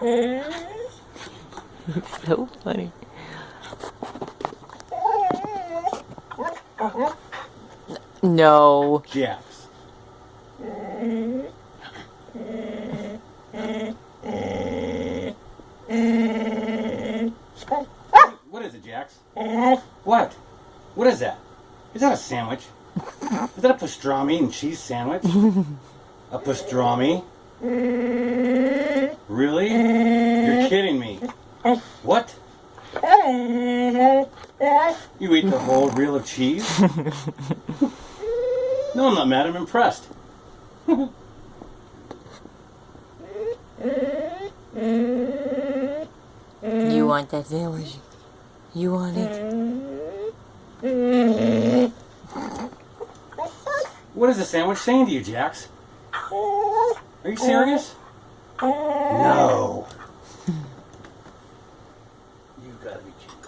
It's so funny. No. Jax. What is it, Jax? What? What is that? Is that a sandwich? Is that a pastrami and cheese sandwich? A pastrami? Really? You're kidding me. What? You ate the whole reel of cheese? No, I'm not mad. I'm impressed. You want that sandwich? You want it? What is the sandwich saying to you, Jax? Are you serious? No. You gotta be kidding.